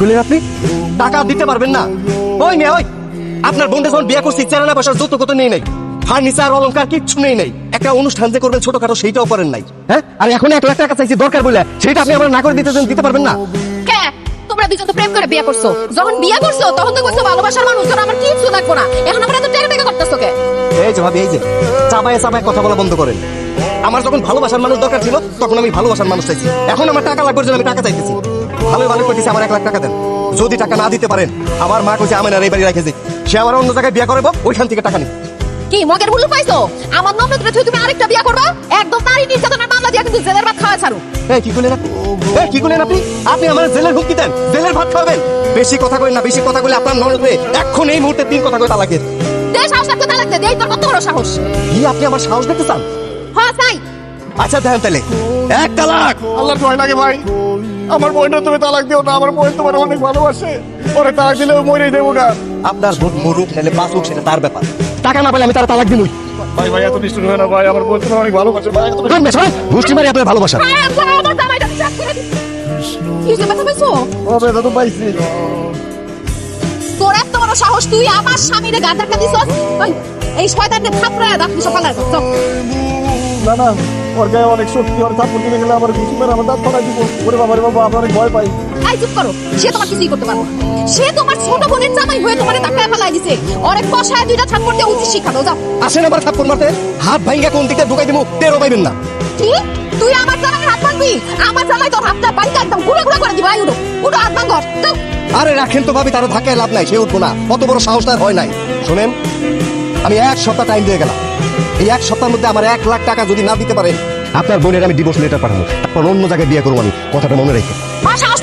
বললেন আপনি? টাকা দিতে পারবেন না? ওই মেয়ে ওই, আপনার বোনটা যখন বিয়ে করছি চেরানা পয়সার যত কত নেই নাই, ফার্নিচার অলংকার কিচ্ছু নেই নাই, একটা অনুষ্ঠান যে করবেন ছোটখাটো সেইটাও করেন নাই। হ্যাঁ, আর এখন 1 লাখ টাকা চাইছি দরকার বলে, সেটা আপনি আমার না করে দিতে পারবেন না? কে তোমরা দুজন তো প্রেম করে বিয়ে করছো, যখন বিয়ে করছো তখন তো কইছো ভালোবাসার মানুষ, তোর আমার কিছু লাগবে না, এখন আমরা এত টাকা টাকা করতেছো কে? এই যে ভাবি, এই যে চাবায় চাবায় কথা বলা বন্ধ করেন। আমার যখন ভালোবাসার মানুষ দরকার ছিল তখন আমি ভালোবাসার মানুষ চাইছি, এখন আমার টাকা লাগবে জন্য আমি টাকা চাইতেছি। ভালো ভালো কইতেছি আমার 1 লাখ টাকা দেন, যদি টাকা না দিতে পারেন আমার মা কইছে আমার আর এই বাড়ি রেখেছে, সে আমার অন্য জায়গায় বিয়ে করবো, ওইখান থেকে টাকা নিই। কি মগের মূল্য পাইছো? আমার নম্রতা তুই তুমি আরেকটা বিয়ে করবা, একদম নারী নির্যাতনের মামলা দিয়ে কিন্তু জেলের ভাত খাওয়া ছাড়ো। এই কি করলেন আপনি? এই কি করলেন আপনি? আপনি আমার জেলের হুমকি দেন, জেলের ভাত খাবেন? বেশি কথা কইন না, বেশি কথা কইলে আপনার নড়বে। এখন এই মুহূর্তে 3 কথা কই তালাক দিয়ে। দে সাহস থাকতে তালাক দে, এই তোর কত বড় সাহস? কি আপনি আমার সাহস দেখতে চান? হ্যাঁ তাই। আচ্ছা দেন তাহলে 1 তালাক। আল্লাহর ভয় লাগে ভাই, আমার বোনটা তুমি তালাক দিও না, আমার বোন তোমার অনেক ভালোবাসে, ওরে তালাক দিলে মরেই দেবো না। আপনার ভোট মরুক নাহলে বাঁচুক সেটা তার ব্যাপার, টাকা না পেলে আমি তার তালাক দিবই। ভাই ভাই এত নিষ্ঠুর হয় না ভাই, আমার বোন তোমার অনেক ভালোবাসে ভাই। গোষ্ঠী মারি আপনার ভালোবাসা। আমার জামাইটা চাপ করে দিস। কি যে ব্যথা পাইছো? ও বেদা তো পাইছি। তোর এত বড় সাহস, তুই আমার স্বামীরে গা ধাক্কা দিছস? ওই এই শয়তানকে থাপড়ায় দাঁত সব ফালাই দাও। না না, ওর গায়ে অনেক শক্তি, ওর থাপ্পড় দিতে গেলে আমার কিছু করে আমার দাঁত ফাটাই দিব। ওরে বাবা রে বাবা, আমি অনেক ভয় পাই। এই চুপ করো, সে তোমার কিছুই করতে পারবে না। সে তোমার ছোট বোনের জামাই হয়ে তোমারে ধাক্কায় ফেলাই দিছে, অনেক কষায় 2টা থাপ্পড় দিয়ে উচিত শিক্ষা দাও। যাও আসেন আবার থাপ্পড় মারতে, হাত ভাঙ্গা কোন দিকে ঢুকাই দিমু টেরও পাইবেন না। কি তুই আমার জামাইয়ের হাত ভাঙবি? আমার জামাই তোর হাতটা বাইকা একদম গুঁড়ো গুঁড়ো করে দিবা। উঠো উঠো, হাত ভাঙ। যাও। আরে রাখেন তো ভাবি, তার ধাক্কায় লাভ নাই, সে উঠবো না, অত বড় সাহস তার হয় নাই। শোনেন, আমি 1 সপ্তাহ টাইম দিয়ে গেলাম, এই 1 সপ্তাহের মধ্যে আমার 1 লাখ টাকা যদি না দিতে পারে আপনার বোনের আমি ডিভোর্স লেটার পাঠাবো, তারপর অন্য জায়গায় বিয়ে করবো আমি, কথাটা মনে রেখে। সাহস